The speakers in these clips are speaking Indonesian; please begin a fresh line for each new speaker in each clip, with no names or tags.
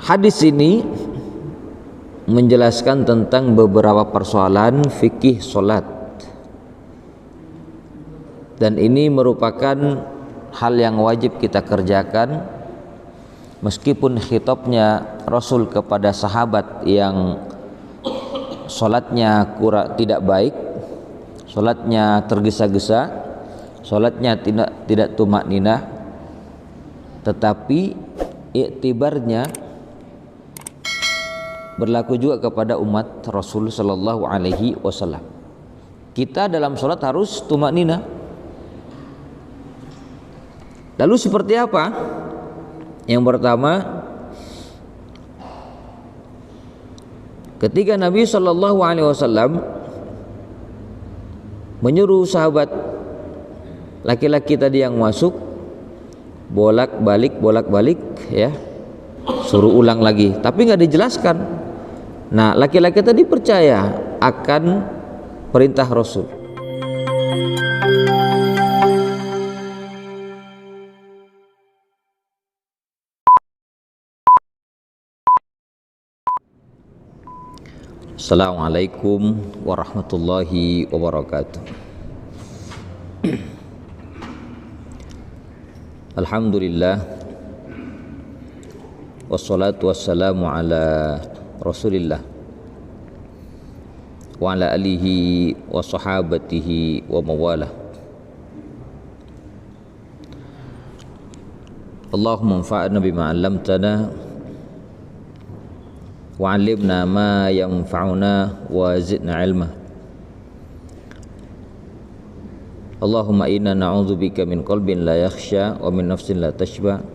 Hadis ini menjelaskan tentang beberapa persoalan fikih solat, dan ini merupakan hal yang wajib kita kerjakan meskipun khitabnya Rasul kepada sahabat yang solatnya tidak baik, solatnya tergesa-gesa, solatnya tidak tumak ninah, tetapi iktibarnya berlaku juga kepada umat Rasul sallallahu alaihi wasallam. Kita dalam salat harus tumak ninah. Lalu seperti apa? Yang pertama, ketika Nabi sallallahu alaihi wasallam menyuruh sahabat laki-laki tadi yang masuk bolak-balik ya, suruh ulang lagi, tapi nggak dijelaskan. Nah, laki-laki tadi percaya akan perintah Rasul. Assalamualaikum warahmatullahi wabarakatuh. Alhamdulillah, wassalatu wassalamu ala Rasulillah wa ala alihi wa sahabatihi wa mawalah. Allahumma anfa'na bima 'allamtana wa 'allimna ma yanfa'una wa zidna 'ilma. Allahumma inna na'udzubika min qalbin la yakhsha wa min nafsin la tashba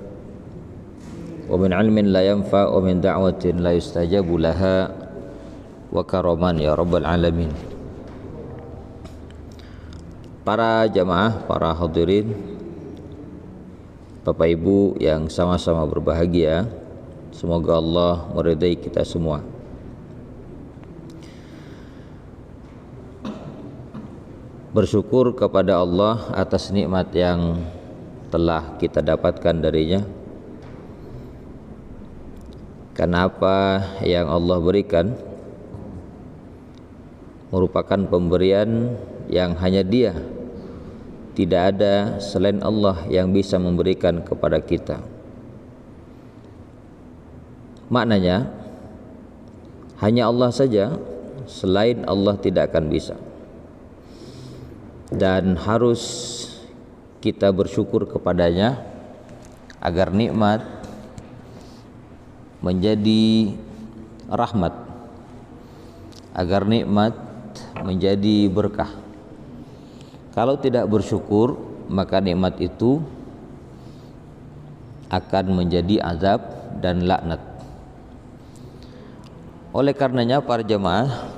wa min 'ilmin la yanfa wa min da'watin la yustajabu laha wa karaman ya rabbal alamin. Para jamaah, para hadirin, Bapak Ibu yang sama-sama berbahagia, semoga Allah meridai kita semua. Bersyukur kepada Allah atas nikmat yang telah kita dapatkan darinya, karena apa yang Allah berikan merupakan pemberian yang hanya Dia, tidak ada selain Allah yang bisa memberikan kepada kita. Maknanya hanya Allah saja, selain Allah tidak akan bisa. Dan harus kita bersyukur kepadanya agar nikmat menjadi rahmat, agar nikmat menjadi berkah. Kalau tidak bersyukur, maka nikmat itu akan menjadi azab dan laknat. Oleh karenanya para jemaah,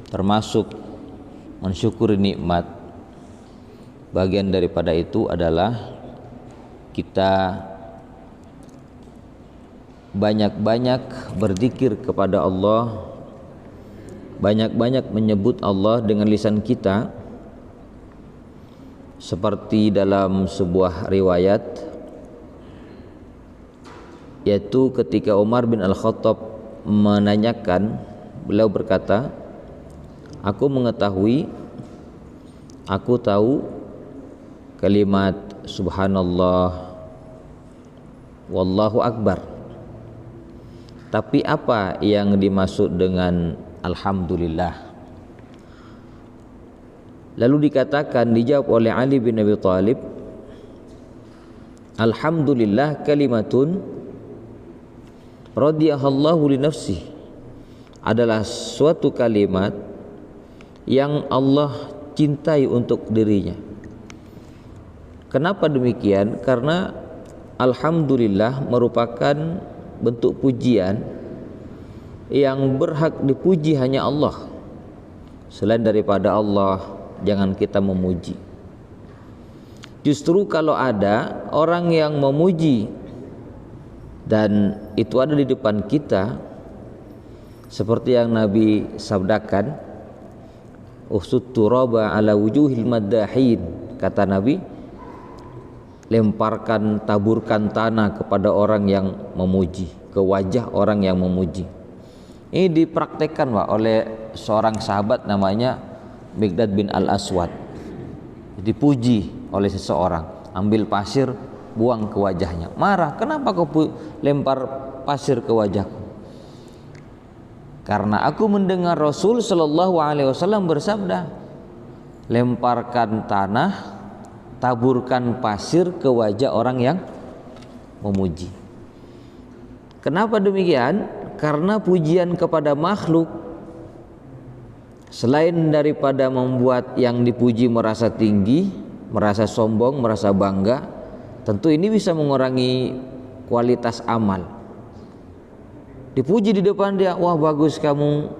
termasuk mensyukuri nikmat, bagian daripada itu adalah kita banyak-banyak berzikir kepada Allah, banyak-banyak menyebut Allah dengan lisan kita, seperti dalam sebuah riwayat, yaitu ketika Umar bin Al-Khattab menanyakan, beliau berkata, aku mengetahui, aku tahu kalimat subhanallah wallahu akbar, tapi apa yang dimaksud dengan alhamdulillah? Lalu dikatakan, dijawab oleh Ali bin Abi Thalib, alhamdulillah kalimatun radiyahallahu li nafsih, adalah suatu kalimat yang Allah cintai untuk dirinya. Kenapa demikian? Karena alhamdulillah merupakan bentuk pujian yang berhak dipuji hanya Allah. Selain daripada Allah, jangan kita memuji. Justru kalau ada orang yang memuji dan itu ada di depan kita, seperti yang Nabi sabdakan, usut turaba ala wujuhil maddahin, kata Nabi, lemparkan, taburkan tanah kepada orang yang memuji, ke wajah orang yang memuji. Ini dipraktekkan Pak oleh seorang sahabat namanya Miqdad bin Al-Aswad. Dipuji oleh seseorang, ambil pasir buang ke wajahnya. Marah, kenapa kau lempar pasir ke wajahku? Karena aku mendengar Rasul Shallallahu Alaihi Wasallam bersabda, lemparkan tanah, taburkan pasir ke wajah orang yang memuji. Kenapa demikian? Karena pujian kepada makhluk, selain daripada membuat yang dipuji merasa tinggi, merasa sombong, merasa bangga, tentu ini bisa mengurangi kualitas amal. Dipuji di depan dia, wah bagus kamu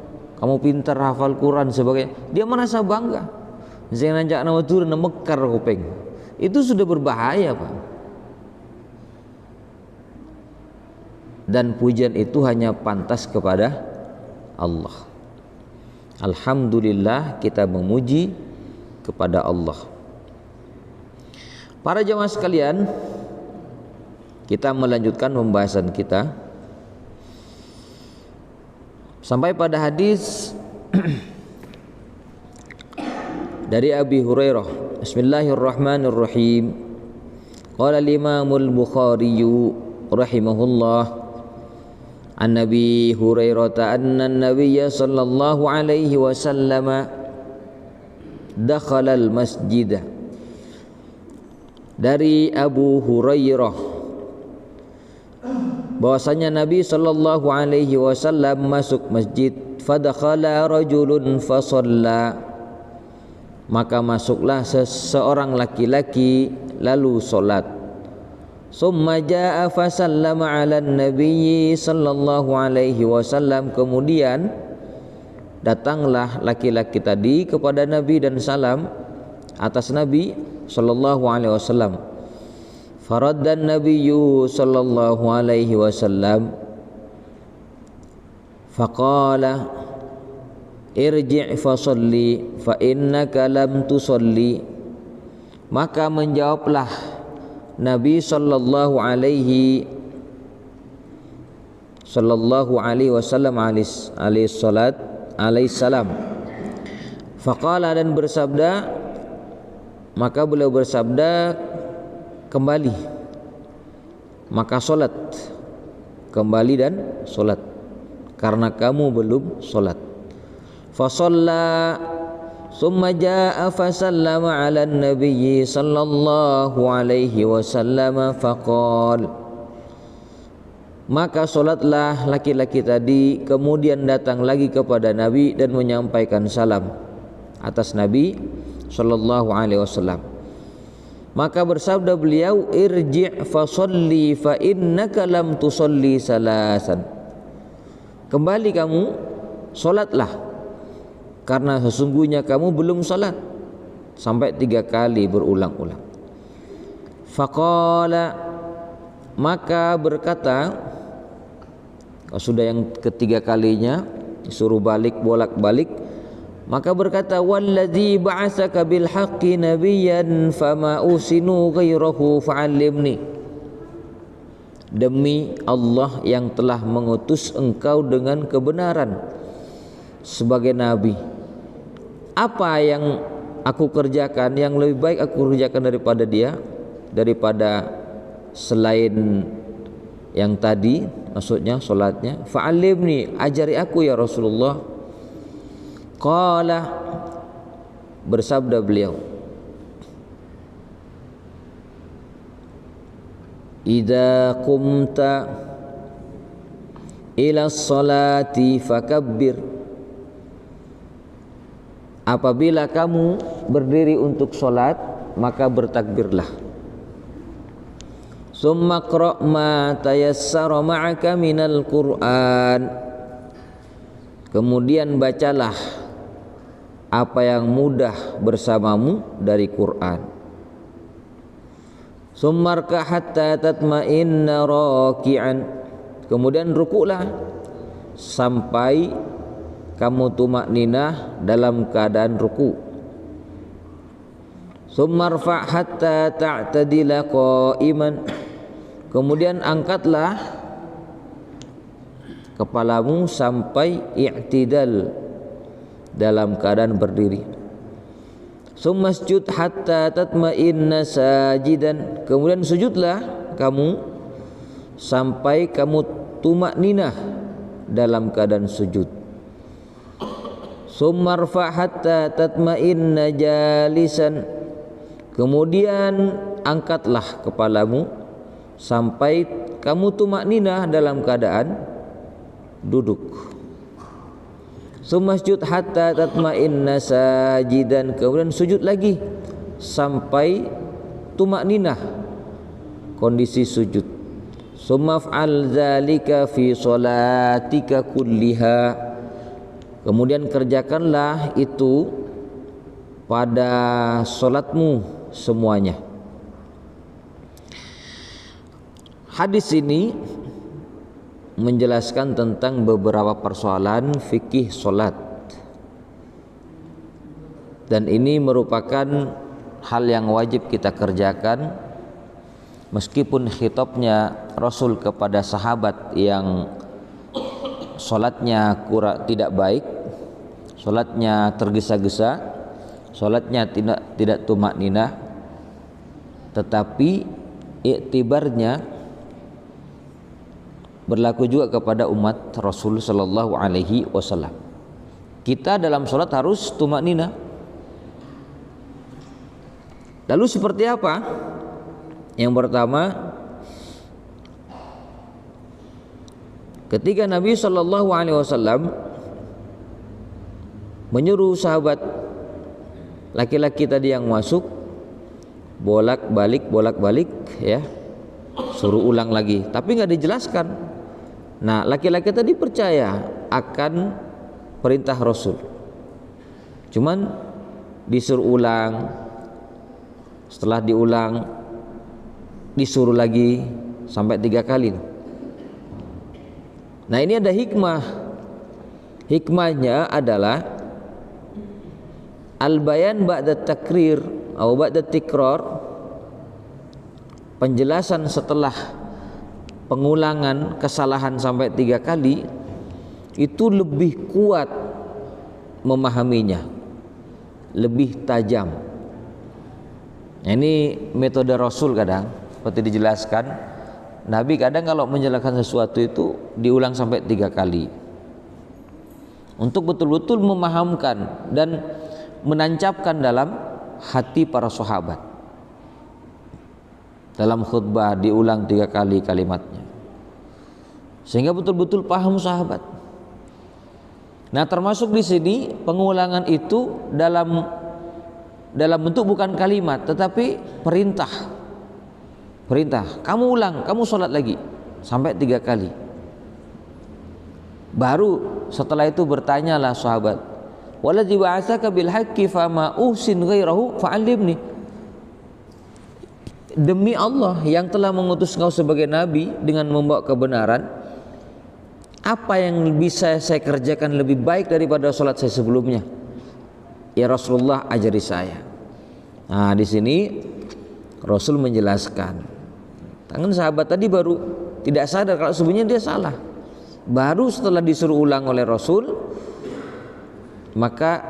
pintar hafal Quran sebagainya, dia merasa bangga. Jangan ajak nama turun mekar kuping. Itu sudah berbahaya Pak. Dan pujian itu hanya pantas kepada Allah. Alhamdulillah kita memuji kepada Allah. Para jamaah sekalian, kita melanjutkan pembahasan kita sampai pada hadis dari Abi Hurairah. Bismillahirrahmanirrahim. Qala al-Imamul Bukhari rahimahullah an Nabi Hurairah anna an-nabiy sallallahu alaihi wasallam dakhala al-masjid. Dari Abu Hurairah bahwasanya Nabi sallallahu alaihi wasallam masuk masjid, fadakhala rajulun fasalla, maka masuklah seseorang laki-laki lalu salat. Summa jaa fasallama ala nabiyyi sallallahu alaihi wasallam, kemudian datanglah laki-laki tadi kepada Nabi dan salam atas Nabi sallallahu alaihi wasallam. Faraddan nabiyyu sallallahu alaihi wasallam faqala irji' fasalli fa innaka lam tusalli, maka menjawablah Nabi sallallahu alaihi wasallam alaihi salam. Faqala, dan bersabda, maka beliau bersabda, kembali, maka solat, kembali dan solat, karena kamu belum solat. Fasalla summa jaa fasallama ala nabiyyi sallallahu alaihi wasallam faqal, maka solatlah laki-laki tadi, kemudian datang lagi kepada Nabi dan menyampaikan salam atas Nabi sallallahu alaihi wasallam. Maka bersabda beliau, irji' fasalli fa innaka lam tusalli salasan, kembali kamu, solatlah, karena sesungguhnya kamu belum salat, sampai 3 kali berulang-ulang. Faqala, maka berkata, sudah yang ketiga kalinya disuruh balik, bolak-balik, maka berkata, walladzi ba'atsaka bil haqqi nabiyyan fama usinu ghairahu fa'allimni, demi Allah yang telah mengutus engkau dengan kebenaran sebagai nabi, apa yang aku kerjakan yang lebih baik aku kerjakan daripada dia, daripada selain yang tadi, maksudnya solatnya. Fa'allimni, ajari aku ya Rasulullah. Qala, bersabda beliau, idza qumta ila sholati fakabbir, apabila kamu berdiri untuk sholat maka bertakbirlah. Summa qra' ma tayassara ma'aka minal Qur'an, kemudian bacalah apa yang mudah bersamamu dari Quran. Summa rka' hatta tatma'inna raki'an, kemudian rukuklah sampai kamu tumakninah dalam keadaan ruku. Tsummarfa hatta ta'tadila qa'iman. Kemudian angkatlah kepalamu sampai i'tidal, dalam keadaan berdiri. Tsummasjud hatta tatma'inna sajidan. Kemudian sujudlah kamu sampai kamu tumakninah dalam keadaan sujud. Tsummarfa hatta tatma'inna jalisan. Kemudian angkatlah kepalamu sampai kamu tumakninah dalam keadaan duduk. Tsummasjud hatta tatma'inna sajidan. Kemudian sujud lagi sampai tumakninah kondisi sujud. Tsumaf'al dzalika fi sholatika kulliha. Kemudian kerjakanlah itu pada sholatmu semuanya. Hadis ini menjelaskan tentang beberapa persoalan fikih sholat, dan ini merupakan hal yang wajib kita kerjakan meskipun khitabnya Rasul kepada sahabat yang sholatnya tidak baik, sholatnya tergesa-gesa, sholatnya tidak tumakninah, tetapi iktibarnya berlaku juga kepada umat Rasul sallallahu alaihi wasallam. Kita dalam sholat harus tumakninah. Lalu seperti apa? Yang pertama, ketika Nabi sallallahu alaihi wasallam menyuruh sahabat laki-laki tadi yang masuk bolak-balik ya, suruh ulang lagi, tapi nggak dijelaskan. Nah, laki-laki tadi percaya akan perintah Rasul, cuman disuruh ulang, setelah diulang disuruh lagi sampai 3 kali. Nah, ini ada hikmah. Hikmahnya adalah al-bayan ba'da takrir atau ba'da tikrar, penjelasan setelah pengulangan kesalahan sampai 3 kali itu lebih kuat memahaminya, lebih tajam. Nah, ini metode Rasul. Kadang seperti dijelaskan, Nabi kadang kalau menjelaskan sesuatu itu diulang sampai 3 kali untuk betul-betul memahamkan dan menancapkan dalam hati para sahabat. Dalam khutbah diulang 3 kali kalimatnya sehingga betul-betul paham sahabat. Nah, termasuk di sini pengulangan itu dalam bentuk bukan kalimat tetapi perintah. Kamu ulang, kamu sholat lagi sampai 3 kali. Baru setelah itu bertanyalah sahabat, waladzi ba'atsaka bil haqqi fama uhsin ghairahu fa'allimni. Demi Allah yang telah mengutus engkau sebagai nabi dengan membawa kebenaran, apa yang bisa saya kerjakan lebih baik daripada sholat saya sebelumnya? Ya Rasulullah, ajari saya. Nah, di sini Rasul menjelaskan. Tangan sahabat tadi baru tidak sadar kalau sebenarnya dia salah. Baru setelah disuruh ulang oleh Rasul, maka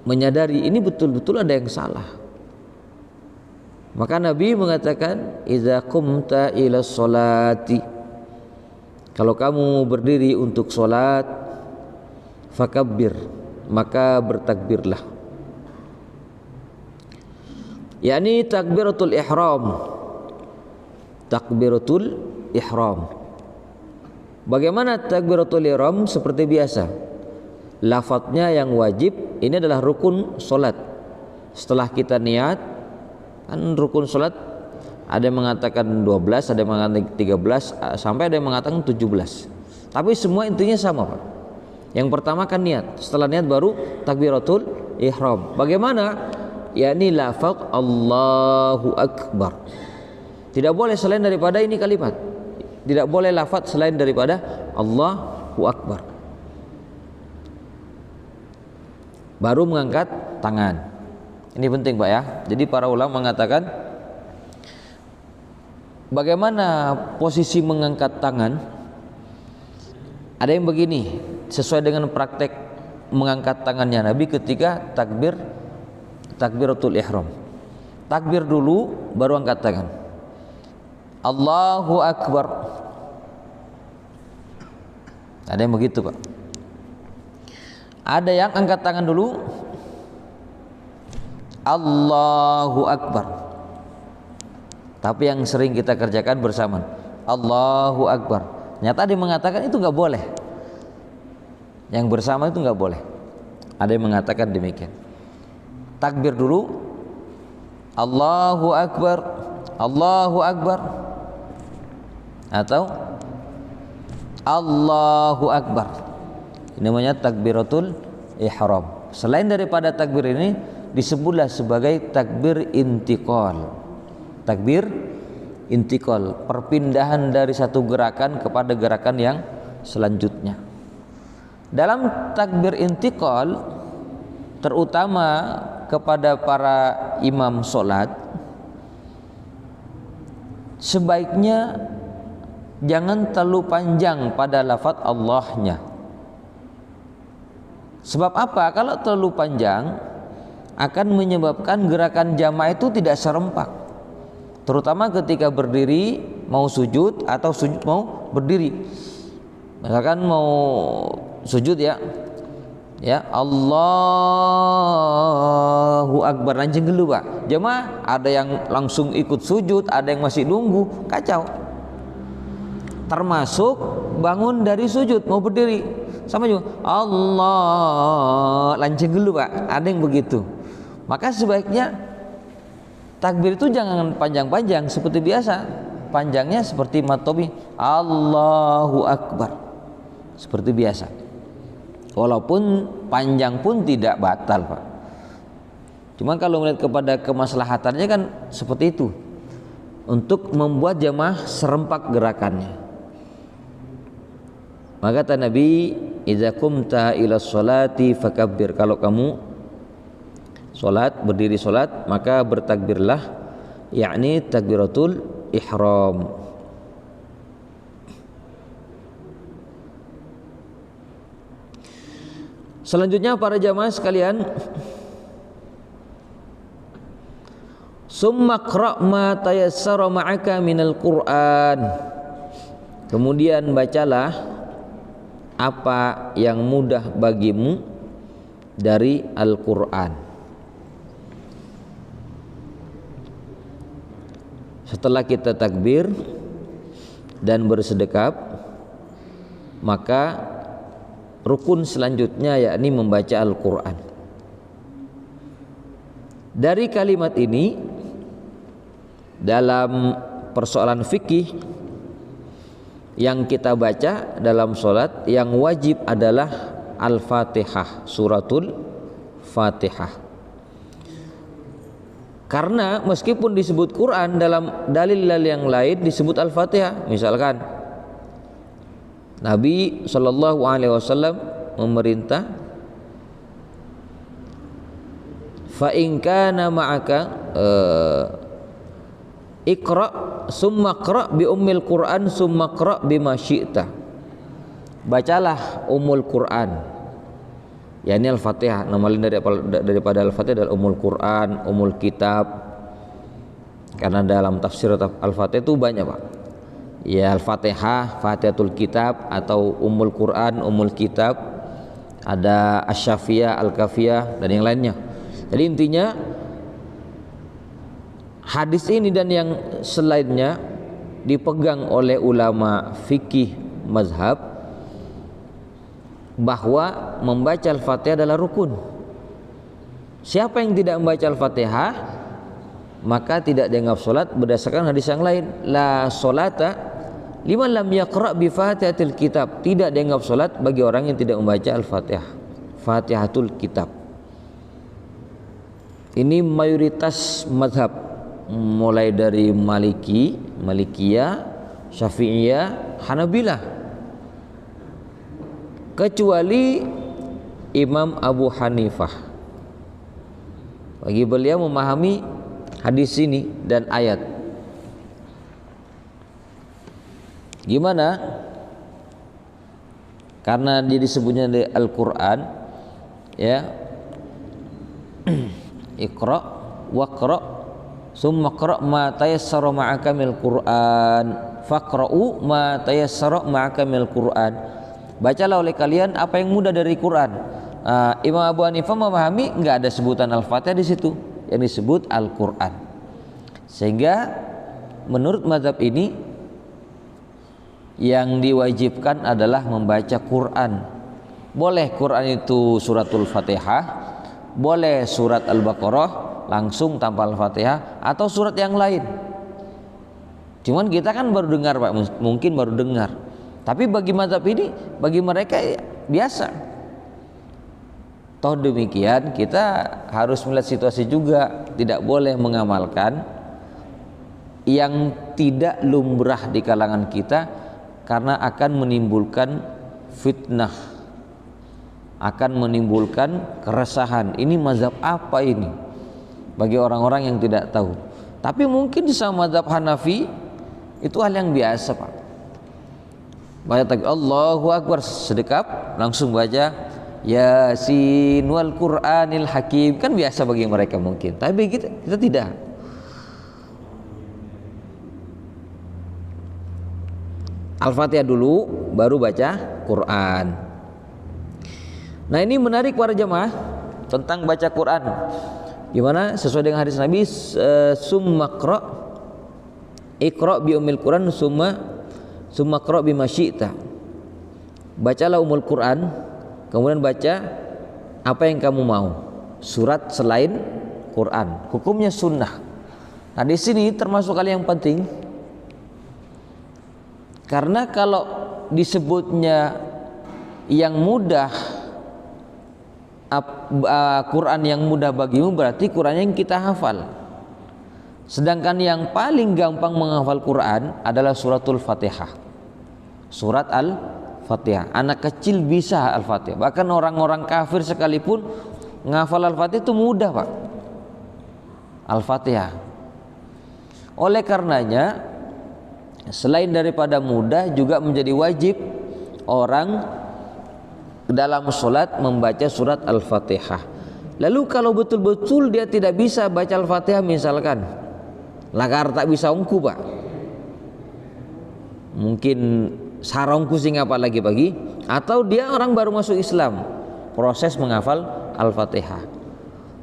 menyadari ini betul-betul ada yang salah. Maka Nabi mengatakan, idza qumta ila sholati, kalau kamu berdiri untuk sholat, fakabbir, maka bertakbirlah. yakni takbiratul ihram. Takbiratul ihram. Bagaimana takbiratul ihram? Seperti biasa, lafadznya yang wajib ini adalah rukun solat. Setelah kita niat, kan rukun solat ada yang mengatakan 12, ada yang mengatakan 13, sampai ada yang mengatakan 17. Tapi semua intinya sama, Pak. Yang pertama kan niat, setelah niat baru takbiratul ihram. Bagaimana? Yakni lafaz Allahu Akbar. Tidak boleh selain daripada ini kalimat. Tidak boleh lafaz selain daripada Allahu Akbar. Baru mengangkat tangan. Ini penting Pak ya. Jadi para ulama mengatakan bagaimana posisi mengangkat tangan. Ada yang begini, sesuai dengan praktek mengangkat tangannya Nabi ketika takbiratul ihram. Takbir dulu baru angkat tangan. Allahu Akbar. Ada yang begitu Pak. Ada yang angkat tangan dulu, Allahu Akbar. Tapi yang sering kita kerjakan bersamaan, Allahu Akbar. Nyata dia mengatakan itu nggak boleh. Yang bersama itu nggak boleh. Ada yang mengatakan demikian. Takbir dulu, Allahu Akbar, Allahu Akbar, atau Allahu Akbar. Ini namanya takbiratul ihram. Selain daripada takbir ini disebutlah sebagai takbir intiqal. Takbir intiqal, perpindahan dari satu gerakan kepada gerakan yang selanjutnya. Dalam takbir intiqal, terutama kepada para imam sholat, sebaiknya jangan terlalu panjang pada lafaz Allahnya. Sebab apa? Kalau terlalu panjang akan menyebabkan gerakan jamaah itu tidak serempak. Terutama ketika berdiri mau sujud atau sujud mau berdiri. Misalkan mau sujud ya Allahu Akbar, lancing dulu Pak. Jemaah ada yang langsung ikut sujud, ada yang masih nunggu, kacau. Termasuk bangun dari sujud mau berdiri, sama juga Allah, lancing dulu Pak. Ada yang begitu. Maka sebaiknya takbir itu jangan panjang-panjang seperti biasa. Panjangnya seperti matobi, Allahu Akbar, seperti biasa. Walaupun panjang pun tidak batal Pak. Cuma kalau melihat kepada kemaslahatannya kan seperti itu, untuk membuat jamaah serempak gerakannya. Maka kata Nabi, idza qumta ila sholati fakabbir. Kalau kamu salat, berdiri salat, maka bertakbirlah, yakni takbiratul ihram. Selanjutnya para jamaah sekalian, summa qra' ma tayassara ma'aka minal Qur'an. Kemudian bacalah apa yang mudah bagimu dari Al-Qur'an. Setelah kita takbir dan bersedekap, maka rukun selanjutnya yakni membaca Al-Quran. Dari kalimat ini dalam persoalan fikih yang kita baca dalam sholat, yang wajib adalah Al-Fatihah, suratul Fatihah. Karena meskipun disebut Quran, dalam dalil-dalil yang lain disebut Al-Fatihah. Misalkan Nabi Shallallahu Alaihi Wasallam memerintah, fa in kana ma'aka iqra summa qra bi ummil Quran summa qra bima syi'ta. Bacalah Ummul Quran, yakni Al-Fatihah. Nama lain daripada Al-Fatihah adalah Ummul Quran, Ummul Kitab. Karena dalam tafsir Al-Fatihah itu banyak Pak. Ya Al-Fatihah, Fatihatul Kitab, atau Ummul Quran, Ummul Kitab, ada Asy-Syafiyah, Al-Kafiyah, dan yang lainnya. Jadi intinya hadis ini dan yang selainnya dipegang oleh ulama fikih mazhab bahwa membaca Al-Fatihah adalah rukun. Siapa yang tidak membaca Al-Fatihah maka tidak dianggap sholat berdasarkan hadis yang lain. La sholata liman lam yaqra' bi Fatihatil Kitab. Tidak dianggap sholat bagi orang yang tidak membaca Al-Fatihah, Fatihatul Kitab. Ini mayoritas mazhab, mulai dari Malikiyah, Syafi'iyah, Hanabilah, kecuali Imam Abu Hanifah. Bagi beliau memahami hadis ini dan ayat. Gimana? Karena dia disebutnya di Al-Qur'an, ya. Iqra waqra summa qra ma tayassara ma'aka minal Qur'an faqra'u ma tayassara ma'aka minal Qur'an. Bacalah oleh kalian apa yang mudah dari Quran. Imam Abu Hanifah memahami enggak ada sebutan Al-Fatihah di situ, yang disebut Al-Qur'an. Sehingga menurut mazhab ini yang diwajibkan adalah membaca Quran. Boleh Quran itu suratul Fatihah, boleh surat Al-Baqarah langsung tanpa Al-Fatihah, atau surat yang lain. Cuman kita kan baru dengar Pak, mungkin baru dengar. Tapi bagi mazhab ini, bagi mereka biasa. Toh demikian kita harus melihat situasi juga, tidak boleh mengamalkan yang tidak lumrah di kalangan kita, karena akan menimbulkan fitnah, akan menimbulkan keresahan. Ini mazhab apa ini? Bagi orang-orang yang tidak tahu. Tapi mungkin di sama mazhab Hanafi itu hal yang biasa Pak. Baca takbir Allahu Akbar, sedekap langsung baca Yasin wal Qur'anil Hakim, kan biasa bagi mereka mungkin. Tapi kita tidak. Al-Fatihah dulu baru baca Quran. Nah, ini menarik para jemaah tentang baca Quran. Gimana? Sesuai dengan hadis Nabi, summa qra iqra bi ummil Quran summa qra bima syi'ta. Bacalah umul Quran, kemudian baca apa yang kamu mau, surat selain Quran. Hukumnya sunnah. Nah, di sini termasuk hal yang penting, karena kalau disebutnya yang mudah, Quran yang mudah bagimu, berarti Quran yang kita hafal. Sedangkan yang paling gampang menghafal Quran adalah suratul Fatihah. Surat Al-Fatihah. Anak kecil bisa Al-Fatihah. Bahkan orang-orang kafir sekalipun menghafal Al-Fatihah itu mudah Pak. Al-Fatihah. Oleh karenanya, selain daripada mudah, juga menjadi wajib orang dalam sholat membaca surat Al-Fatihah. Lalu kalau betul-betul dia tidak bisa baca Al-Fatihah, misalkan lakar tak bisa ungku Pak, mungkin sarongku sing apa lagi pagi, atau dia orang baru masuk Islam, proses menghafal Al-Fatihah.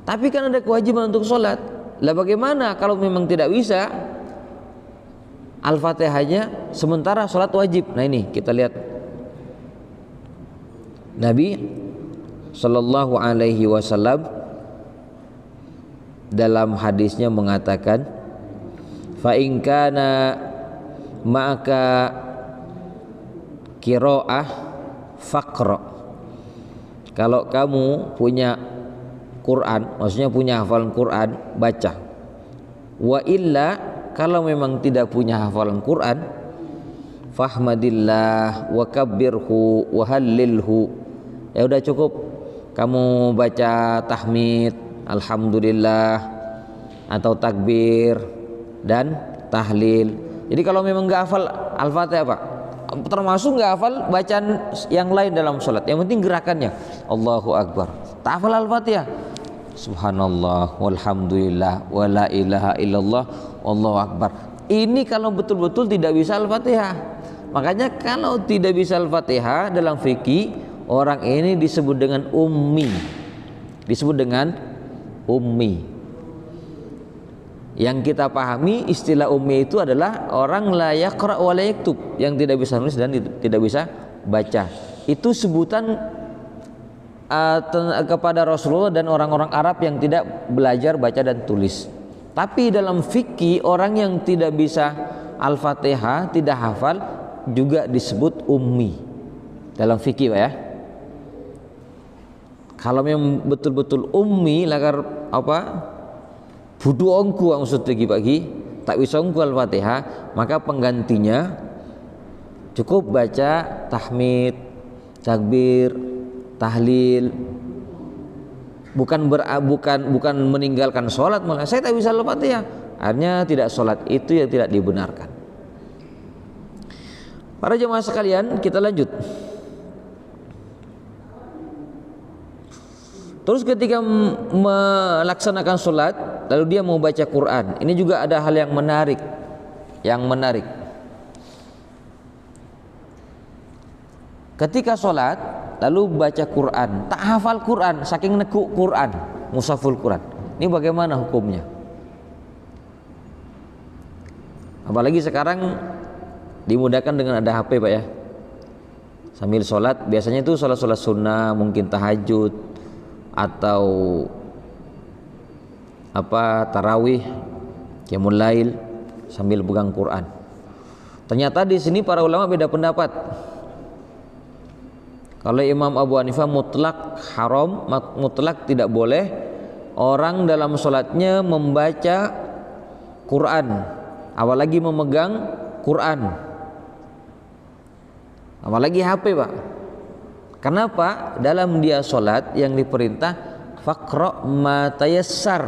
Tapi kan ada kewajiban untuk sholat. Lah bagaimana kalau memang tidak bisa Al-Fatihahnya sementara sholat wajib? Nah, ini kita lihat Nabi Sallallahu Alaihi Wasallam dalam hadisnya mengatakan, fa in kana ma'aka qiraah faqra. Kalau kamu punya Quran, maksudnya punya hafalan Quran, baca. Wa illa, kalau memang tidak punya hafalan Quran, fahmadillah wa kabbirhu wa hallilhu. Ya udah cukup kamu baca tahmid, alhamdulillah, atau takbir dan tahlil. Jadi kalau memang nggak hafal Al-Fatihah Pak, termasuk nggak hafal bacaan yang lain dalam sholat, yang penting gerakannya Allahu Akbar, tak hafal Al-Fatihah, subhanallah walhamdulillah wa la ilaha illallah wallahu akbar. Ini kalau betul-betul tidak bisa Al-Fatihah. Makanya kalau tidak bisa Al-Fatihah dalam fikih, orang ini disebut dengan ummi. Disebut dengan ummi. Yang kita pahami istilah ummi itu adalah orang la yaqra wa la yaktub, yang tidak bisa nulis dan tidak bisa baca. Itu sebutan kepada Rasulullah dan orang-orang Arab yang tidak belajar baca dan tulis. Tapi dalam fikih, orang yang tidak bisa Al-Fatihah, tidak hafal, juga disebut ummi dalam fikih Pak ya. Kalau memang betul-betul ummi, lakar apa, budu ongku maksudnya pagi tak bisa ongku Al-Fatihah, maka penggantinya cukup baca tahmid, takbir, tahlil, bukan meninggalkan sholat, malah saya tak bisa Al-Fatihah, akhirnya tidak sholat. Itu yang tidak dibenarkan. Para jemaah sekalian, kita lanjut. Terus ketika melaksanakan sholat, lalu dia mau baca Quran, ini juga ada hal yang menarik. Ketika sholat lalu baca Quran, tak hafal Quran, saking nekuk Quran, mushaful Quran, ini bagaimana hukumnya? Apalagi sekarang dimudahkan dengan ada HP Pak ya. Sambil sholat, biasanya itu sholat sunnah, mungkin tahajud atau tarawih, qiyamul lail, sambil pegang Quran. Ternyata di sini para ulama beda pendapat. Kalau Imam Abu Hanifah mutlak haram, mutlak tidak boleh orang dalam sholatnya membaca Quran, apalagi memegang Quran, apalagi HP Pak. Kenapa? Dalam dia sholat yang diperintah faqra ma tayassar,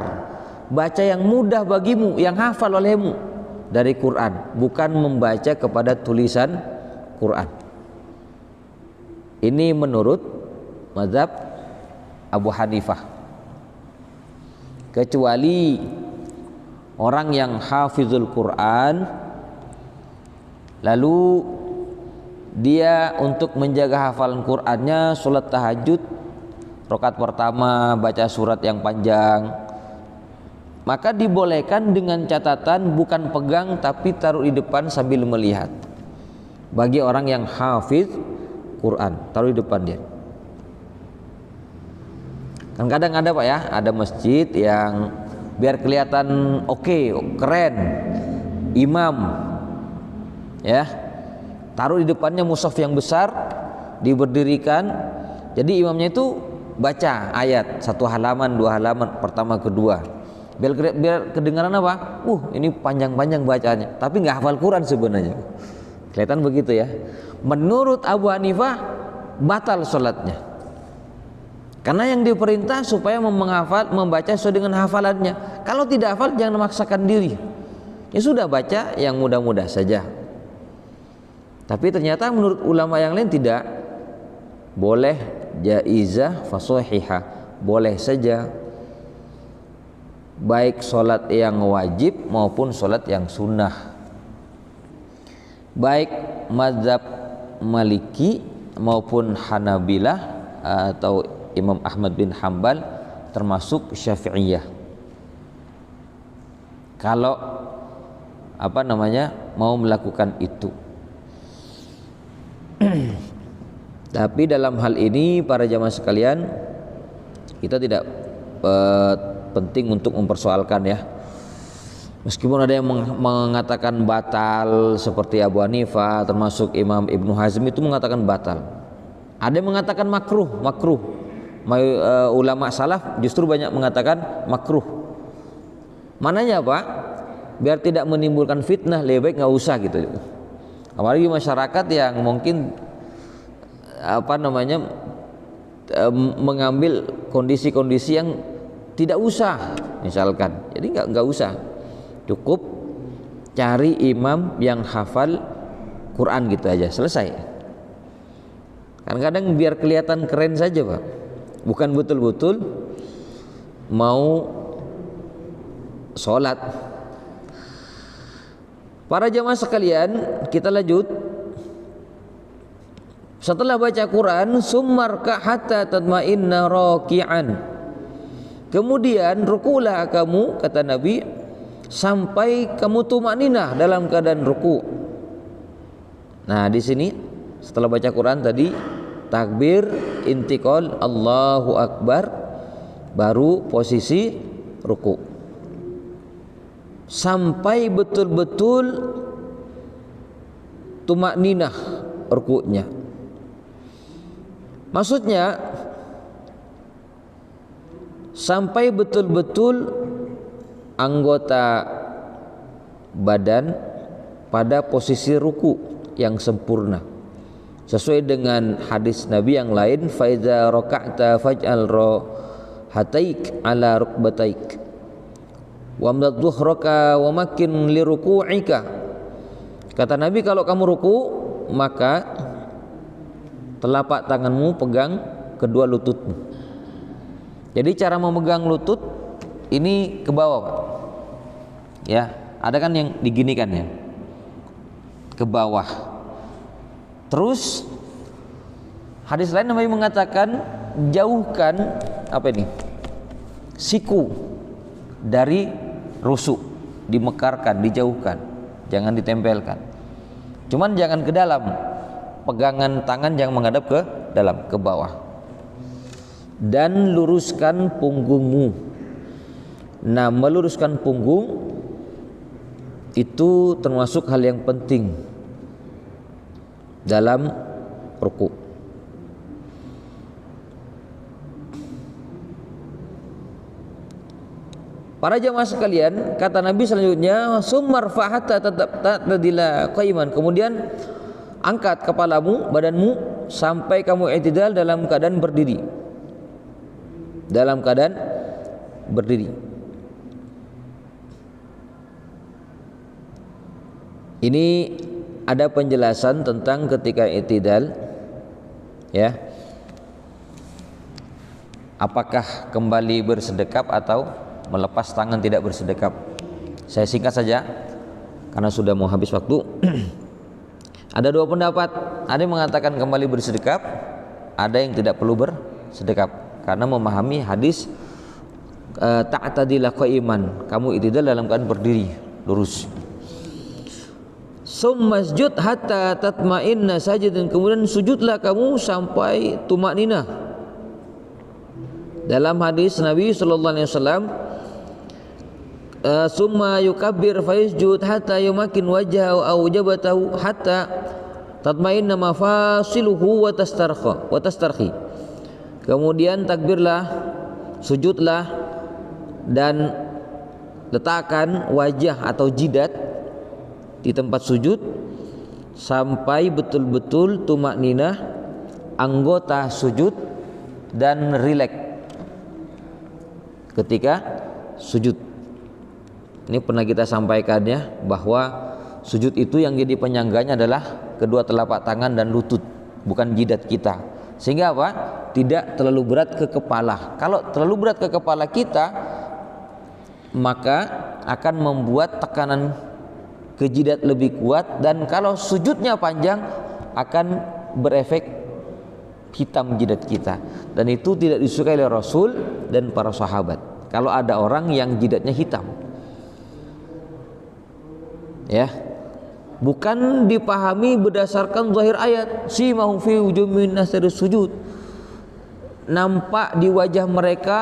baca yang mudah bagimu, yang hafal olehmu dari Quran, bukan membaca kepada tulisan Quran. Ini menurut mazhab Abu Hanifah. Kecuali orang yang hafizul Quran, lalu dia untuk menjaga hafalan Qurannya sholat tahajud rakaat pertama baca surat yang panjang, maka dibolehkan dengan catatan bukan pegang tapi taruh di depan sambil melihat. Bagi orang yang hafiz Quran, taruh di depan dia. Kan kadang ada Pak ya, ada masjid yang biar kelihatan keren, imam ya, taruh di depannya mushaf yang besar, diberdirikan, jadi imamnya itu baca ayat 1 halaman 2 halaman pertama kedua, biar kedengaran apa? Ini panjang-panjang bacanya, tapi nggak hafal Quran sebenarnya. Kelihatan begitu ya. Menurut Abu Hanifah batal sholatnya, karena yang diperintah supaya membaca sesuai dengan hafalannya. Kalau tidak hafal jangan memaksakan diri, ya sudah baca yang mudah-mudah saja. Tapi ternyata menurut ulama yang lain tidak boleh, jaizah fasahihah, boleh saja, baik sholat yang wajib maupun sholat yang sunnah, baik mazhab Maliki maupun Hanabilah atau Imam Ahmad bin Hambal, termasuk Syafi'iyah. Kalau mau melakukan itu. Tapi dalam hal ini para jamaah sekalian, kita tidak penting untuk mempersoalkan ya. Meskipun ada yang mengatakan batal seperti Abu Hanifah, termasuk Imam Ibnu Hazm itu mengatakan batal. Ada yang mengatakan makruh. Ulama salaf justru banyak mengatakan makruh. Mananya Pak? Biar tidak menimbulkan fitnah, lebih baik nggak usah gitu. Apalagi masyarakat yang mungkin mengambil kondisi-kondisi yang tidak usah, misalkan. Jadi nggak usah. Cukup cari imam yang hafal Quran gitu aja, selesai. Kadang-kadang biar kelihatan keren saja Pak, bukan betul-betul mau sholat. Para jamaah sekalian, kita lanjut. Setelah baca Quran, summarka hatta tatma'inna raki'an, kemudian rukulah kamu, kata Nabi, sampai kamu tumakninah dalam keadaan ruku. Nah, di sini setelah baca Quran tadi takbir, intiqal, Allahu Akbar, baru posisi ruku. Sampai betul-betul tumakninah rukunya. Maksudnya sampai betul-betul anggota badan pada posisi ruku yang sempurna, sesuai dengan hadis Nabi yang lain, faiza raka'ta faj'al hataik ala rukbataik wa amdad dhuhraka wa makin li ruku'ika. Kata Nabi, kalau kamu ruku maka telapak tanganmu pegang kedua lututmu. Jadi cara memegang lutut ini ke bawah, Pak. Ya, ada kan yang diginikan ya, ke bawah. Terus hadis lain Nabi mengatakan jauhkan apa ini? Siku dari rusuk, dimekarkan, dijauhkan, jangan ditempelkan. Cuman jangan ke dalam. Pegangan tangan jangan menghadap ke dalam, ke bawah. Dan luruskan punggungmu. Nah, meluruskan punggung itu termasuk hal yang penting dalam ruku. Para jamaah sekalian, kata Nabi selanjutnya, summar fahata tadila qaiman. Kemudian angkat kepalamu, badanmu sampai kamu i'tidal dalam keadaan berdiri. Dalam keadaan berdiri. Ini ada penjelasan tentang ketika i'tidal, ya. Apakah kembali bersedekap atau melepas tangan tidak bersedekap? Saya singkat saja karena sudah mau habis waktu. Ada dua pendapat. Ada yang mengatakan kembali bersedekap, ada yang tidak perlu bersedekap karena memahami hadis ta'tadila qaiman, kamu i'tidal dalam keadaan berdiri lurus. Summasjud hatta tatma'inna sajidan, kemudian sujudlah kamu sampai tumakninah. Dalam hadis Nabi sallallahu alaihi wasallam, summa yukabbir fayasjud hatta yumakin wajhahu aw jabatahu hatta tatma'inna mafasiluhu wa tastarhi. Kemudian takbirlah, sujudlah, dan letakkan wajah atau jidat di tempat sujud sampai betul-betul tumakninah anggota sujud dan rileks ketika sujud. Ini pernah kita sampaikan ya, bahwa sujud itu yang jadi penyangganya adalah kedua telapak tangan dan lutut, bukan jidat kita. Sehingga apa? Tidak terlalu berat ke kepala. Kalau terlalu berat ke kepala kita, maka akan membuat tekanan ke jidat lebih kuat, dan kalau sujudnya panjang akan berefek hitam jidat kita, dan itu tidak disukai oleh Rasul dan para sahabat. Kalau ada orang yang jidatnya hitam, ya, bukan dipahami berdasarkan zahir ayat, simahum fi wujuhihim min athari sujud, nampak di wajah mereka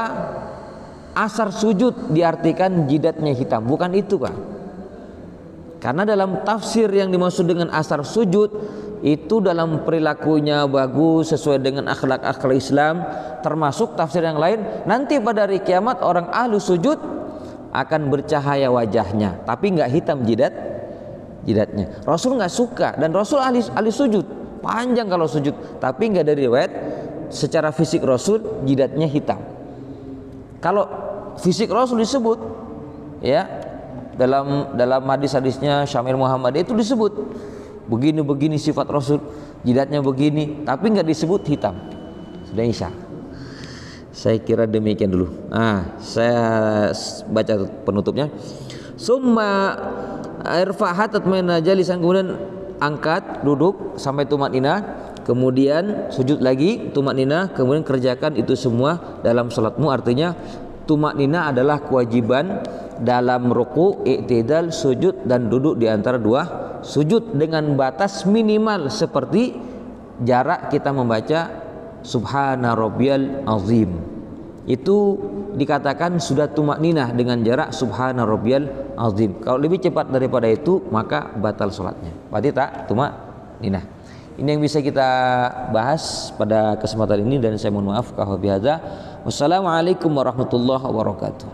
asar sujud, diartikan jidatnya hitam. Bukan itu, Pak. Karena dalam tafsir yang dimaksud dengan asar sujud itu dalam perilakunya bagus, sesuai dengan akhlak-akhlak Islam. Termasuk tafsir yang lain, nanti pada hari kiamat orang ahlu sujud akan bercahaya wajahnya, tapi nggak hitam jidatnya. Rasul nggak suka, dan Rasul ahli sujud, panjang kalau sujud, tapi nggak dari riwayat secara fisik Rasul jidatnya hitam. Kalau fisik Rasul disebut, ya, dalam hadis-hadisnya Syamil Muhammad itu disebut begini sifat Rasul, jidatnya begini, tapi nggak disebut hitam. Sudah Isya. Saya kira demikian dulu. Saya baca penutupnya. Summa irfa'at tatmainna jalisan, kemudian angkat, duduk sampai tumakninah, kemudian sujud lagi, tumakninah, kemudian kerjakan itu semua dalam salatmu. Artinya tumakninah adalah kewajiban dalam ruku, i'tidal, sujud, dan duduk di antara dua sujud, dengan batas minimal seperti jarak kita membaca subhana rabbiyal azim. Itu dikatakan sudah tumakninah dengan jarak subhana rabbiyal azim. Kalau lebih cepat daripada itu maka batal salatnya. Berarti tak tumakninah. Ini yang bisa kita bahas pada kesempatan ini, dan saya mohon maaf kalau bihadza. Wassalamualaikum warahmatullahi wabarakatuh.